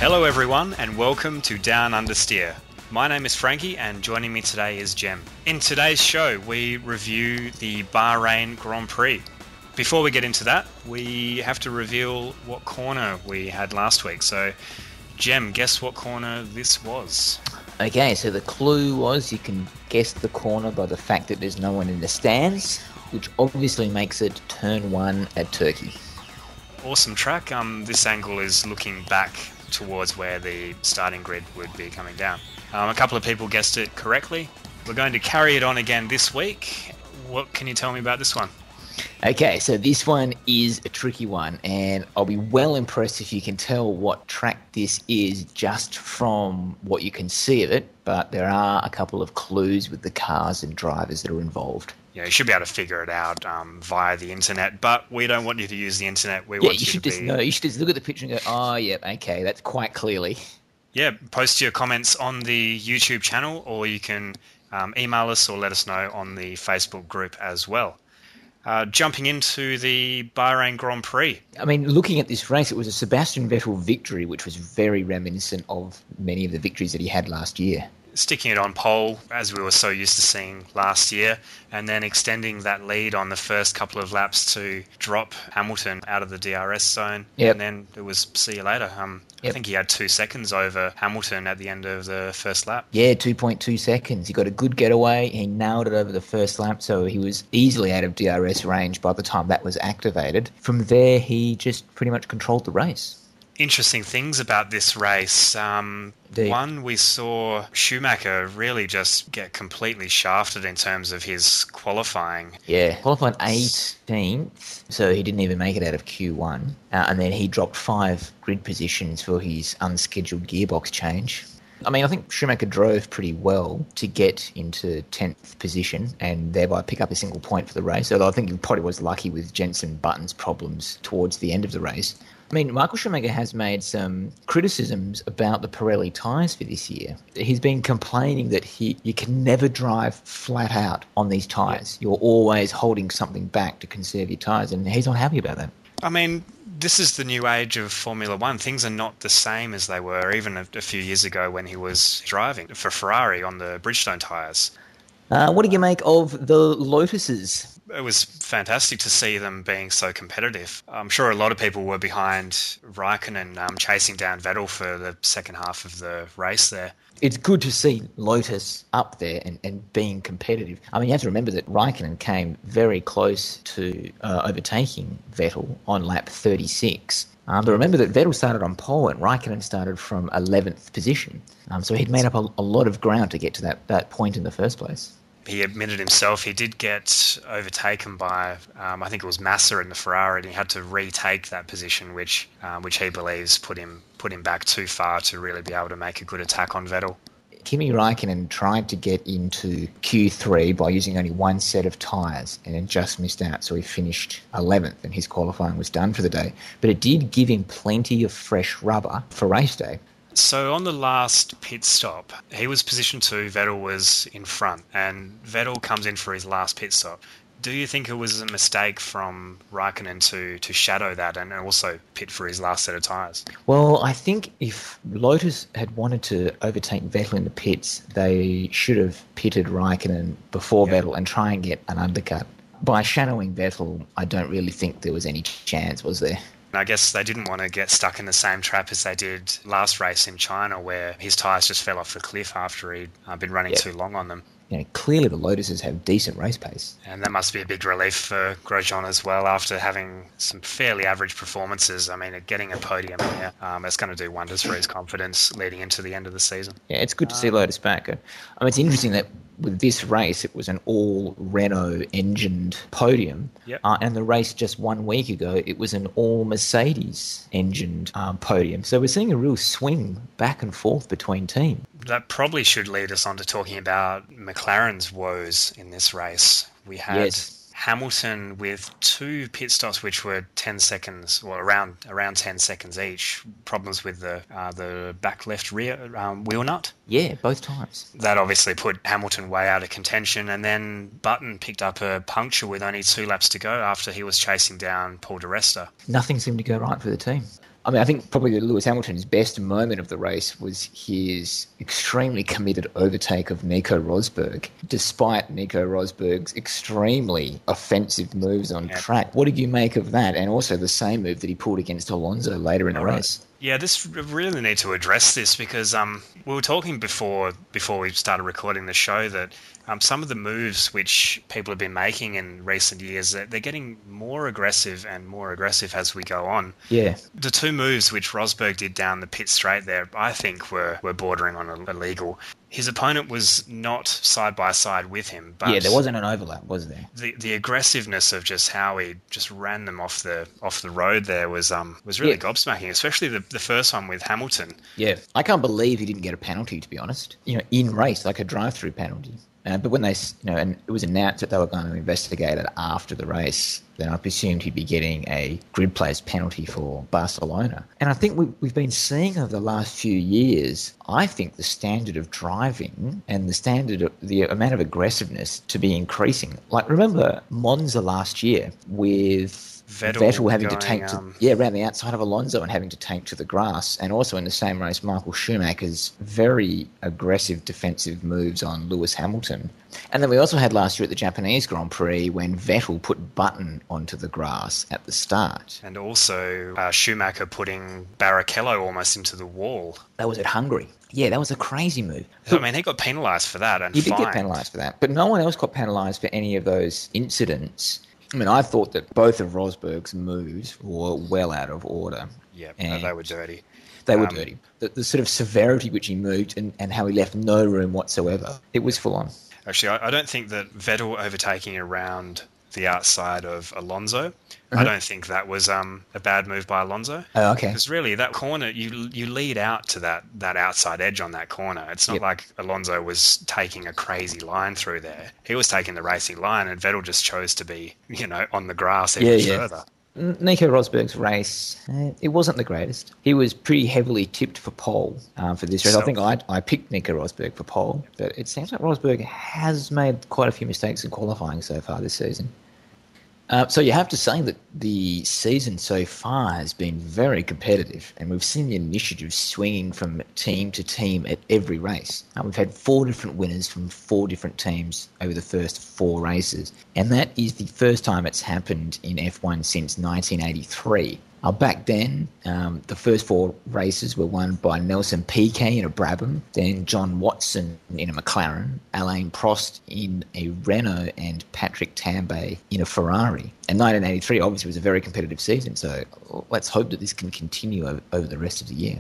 Hello everyone and welcome to DownUnderSteer. My name is Franky and joining me today is Jem. In today's show we review the Bahrain Grand Prix. Before we get into that, we have to reveal what corner we had last week. So Jem, guess what corner this was? Okay, so the clue was you can guess the corner by the fact that there's no one in the stands, which obviously makes it turn 1 at Turkey. Awesome track. This angle is looking back towards where the starting grid would be coming down. A couple of people guessed it correctly. We're going to carry it on again this week. What can you tell me about this one? Okay, so this one is a tricky one, and I'll be well impressed if you can tell what track this is just from what you can see of it, but there are a couple of clues with the cars and drivers that are involved. Yeah, you should be able to figure it out via the internet, but we don't want you to use the internet. You should just look at the picture and go, oh, yeah, okay, that's quite clearly. Yeah, post your comments on the YouTube channel, or you can email us or let us know on the Facebook group as well. Jumping into the Bahrain Grand Prix. I mean, looking at this race, it was a Sebastian Vettel victory, which was very reminiscent of many of the victories that he had last year. Sticking it on pole, as we were so used to seeing last year, and then extending that lead on the first couple of laps to drop Hamilton out of the DRS zone. Yep. And then it was see you later. I think he had 2 seconds over Hamilton at the end of the first lap. Yeah, 2.2 seconds. He got a good getaway. He nailed it over the first lap, so he was easily out of DRS range by the time that was activated. From there, he just pretty much controlled the race. Interesting things about this race. One, we saw Schumacher really just get completely shafted in terms of his qualifying. Yeah, qualified 18th, so he didn't even make it out of Q1. And then he dropped 5 grid positions for his unscheduled gearbox change. I mean, I think Schumacher drove pretty well to get into 10th position and thereby pick up a single point for the race, although I think he probably was lucky with Jenson Button's problems towards the end of the race. I mean, Michael Schumacher has made some criticisms about the Pirelli tyres for this year. He's been complaining that you can never drive flat out on these tyres. You're always holding something back to conserve your tyres, and he's not happy about that. I mean, this is the new age of Formula One. Things are not the same as they were even a few years ago when he was driving for Ferrari on the Bridgestone tyres. What do you make of the Lotuses? It was fantastic to see them being so competitive. I'm sure a lot of people were behind Raikkonen chasing down Vettel for the second half of the race there. It's good to see Lotus up there and being competitive. I mean, you have to remember that Raikkonen came very close to overtaking Vettel on lap 36. But remember that Vettel started on pole and Raikkonen started from 11th position. So he'd made up a lot of ground to get to that point in the first place. He admitted himself he did get overtaken by, I think it was Massa in the Ferrari, and he had to retake that position, which he believes put him back too far to really be able to make a good attack on Vettel. Kimi Raikkonen tried to get into Q3 by using only one set of tyres and then just missed out, so he finished 11th and his qualifying was done for the day. But it did give him plenty of fresh rubber for race day. So on the last pit stop, he was position 2, Vettel was in front, and Vettel comes in for his last pit stop. Do you think it was a mistake from Raikkonen to shadow that and also pit for his last set of tyres? Well, I think if Lotus had wanted to overtake Vettel in the pits, they should have pitted Raikkonen before Vettel and try and get an undercut. By shadowing Vettel, I don't really think there was any chance, was there? I guess they didn't want to get stuck in the same trap as they did last race in China, where his tyres just fell off the cliff after he'd been running too long on them. You know, clearly the Lotuses have decent race pace. And that must be a big relief for Grosjean as well after having some fairly average performances. I mean, getting a podium here, it's going to do wonders for his confidence leading into the end of the season. Yeah, it's good to see Lotus back. I mean, it's interesting that with this race, it was an all-Renault-engined podium. Yep. And the race just 1 week ago, it was an all-Mercedes-engined podium. So we're seeing a real swing back and forth between teams. That probably should lead us on to talking about McLaren's woes in this race. We had Hamilton with 2 pit stops which were 10 seconds, or around 10 seconds each. Problems with the back left rear wheel nut. Yeah, both times. That obviously put Hamilton way out of contention, and then Button picked up a puncture with only 2 laps to go after he was chasing down Paul di Resta. Nothing seemed to go right for the team. I mean, I think probably Lewis Hamilton's best moment of the race was his extremely committed overtake of Nico Rosberg, despite Nico Rosberg's extremely offensive moves on track. What did you make of that? And also the same move that he pulled against Alonso later in the race. Yeah, this really need to address this because we were talking before we started recording the show that some of the moves which people have been making in recent years, they're getting more aggressive and more aggressive as we go on. Yeah. The two moves which Rosberg did down the pit straight there, I think were bordering on illegal. His opponent was not side by side with him, but yeah, there wasn't an overlap, was there? The aggressiveness of just how he just ran them off the road there was really gobsmacking, especially the first one with Hamilton. Yeah, I can't believe he didn't get a penalty, to be honest. In race, like a drive-through penalty. But when they, and it was announced that they were going to investigate it after the race, then I presumed he'd be getting a grid place penalty for Barcelona. And I think we've been seeing over the last few years, I think the standard of driving and the amount of aggressiveness to be increasing. Like, remember Monza last year with Vettel having to tank around the outside of Alonso and having to tank to the grass, and also in the same race Michael Schumacher's very aggressive defensive moves on Lewis Hamilton. And then we also had last year at the Japanese Grand Prix when Vettel put Button onto the grass at the start. And also Schumacher putting Barrichello almost into the wall. That was at Hungary. Yeah, that was a crazy move. I mean, he got penalised for that and He did get penalised for that, but no one else got penalised for any of those incidents. I mean, I thought that both of Rosberg's moves were well out of order. Yeah, they were dirty. They were dirty. The sort of severity which he moved and how he left no room whatsoever, it was full on. Actually, I don't think that Vettel overtaking around the outside of Alonso, I don't think that was a bad move by Alonso. Oh, okay. Because really, that corner, you lead out to that outside edge on that corner. It's not like Alonso was taking a crazy line through there. He was taking the racing line, and Vettel just chose to be, on the grass even further. Nico Rosberg's race, it wasn't the greatest. He was pretty heavily tipped for pole for this race. I think I picked Nico Rosberg for pole, but it seems like Rosberg has made quite a few mistakes in qualifying so far this season. So you have to say that the season so far has been very competitive, and we've seen the initiative swinging from team to team at every race. We've had 4 different winners from 4 different teams over the first 4 races, and that is the first time it's happened in F1 since 1983. Back then, the first 4 races were won by Nelson Piquet in a Brabham, then John Watson in a McLaren, Alain Prost in a Renault, and Patrick Tambay in a Ferrari. And 1983 obviously was a very competitive season, so let's hope that this can continue over the rest of the year.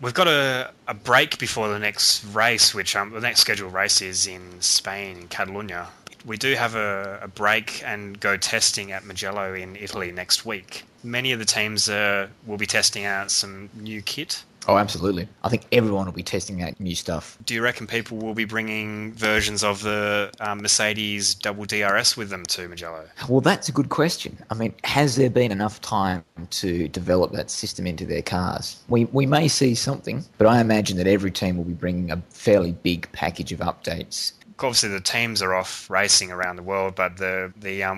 We've got a break before the next race, which the next scheduled race is in Spain, in Catalonia. We do have a break and go testing at Mugello in Italy next week. Many of the teams will be testing out some new kit. Oh, absolutely. I think everyone will be testing out new stuff. Do you reckon people will be bringing versions of the Mercedes double DRS with them to Mugello? Well, that's a good question. I mean, has there been enough time to develop that system into their cars? We may see something, but I imagine that every team will be bringing a fairly big package of updates. Obviously, the teams are off racing around the world, but the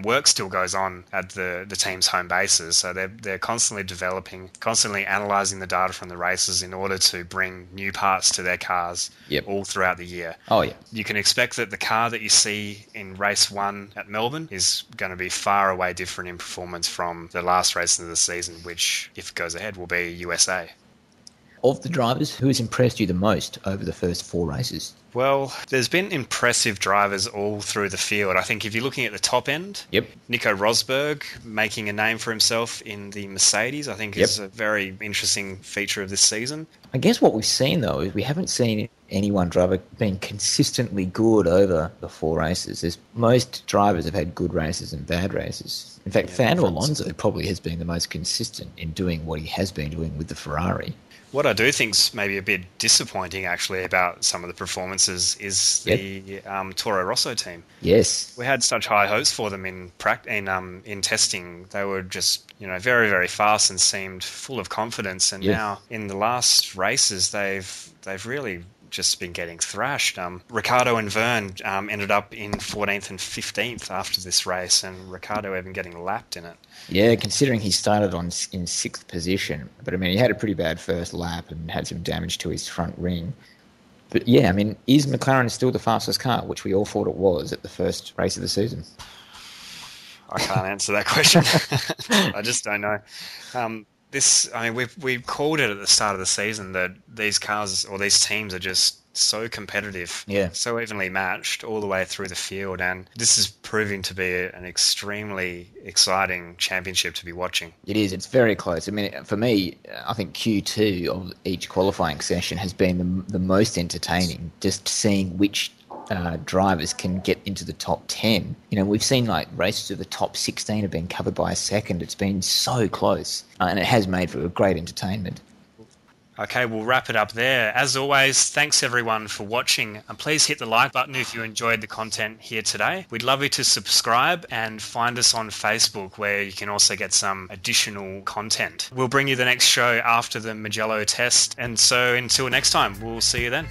work still goes on at the team's home bases. So they're constantly developing, constantly analysing the data from the races in order to bring new parts to their cars all throughout the year. Oh, yeah. You can expect that the car that you see in race 1 at Melbourne is going to be far away different in performance from the last race of the season, which, if it goes ahead, will be USA. Of the drivers, who has impressed you the most over the first 4 races? Well, there's been impressive drivers all through the field. I think if you're looking at the top end, Nico Rosberg making a name for himself in the Mercedes, I think is a very interesting feature of this season. I guess what we've seen, though, is we haven't seen any one driver being consistently good over the 4 races. Most drivers have had good races and bad races. In fact, Fernando Alonso probably has been the most consistent in doing what he has been doing with the Ferrari. What I do think is maybe a bit disappointing, actually, about some of the performances is the Toro Rosso team. Yes, we had such high hopes for them in testing. They were just very, very fast and seemed full of confidence. And now in the last races, they've really just been getting thrashed. Ricciardo and Verne ended up in 14th and 15th after this race, and Ricciardo even getting lapped in it. Yeah, considering he started in 6th position. But, I mean, he had a pretty bad first lap and had some damage to his front ring. But, yeah, I mean, is McLaren still the fastest car, which we all thought it was at the first race of the season? I can't answer that question. I just don't know. We called it at the start of the season that these cars or these teams are just so competitive, so evenly matched all the way through the field, and this is proving to be an extremely exciting championship to be watching. It is. It's very close. I mean, for me, I think Q2 of each qualifying session has been the most entertaining, just seeing which drivers can get into the top 10. You know, we've seen like races of the top 16 have been covered by a second. It's been so close, and it has made for a great entertainment. Okay, we'll wrap it up there. As always, thanks everyone for watching, and please hit the like button if you enjoyed the content here today. We'd love you to subscribe and find us on Facebook, where you can also get some additional content. We'll bring you the next show after the Mugello test, and so until next time, we'll see you then.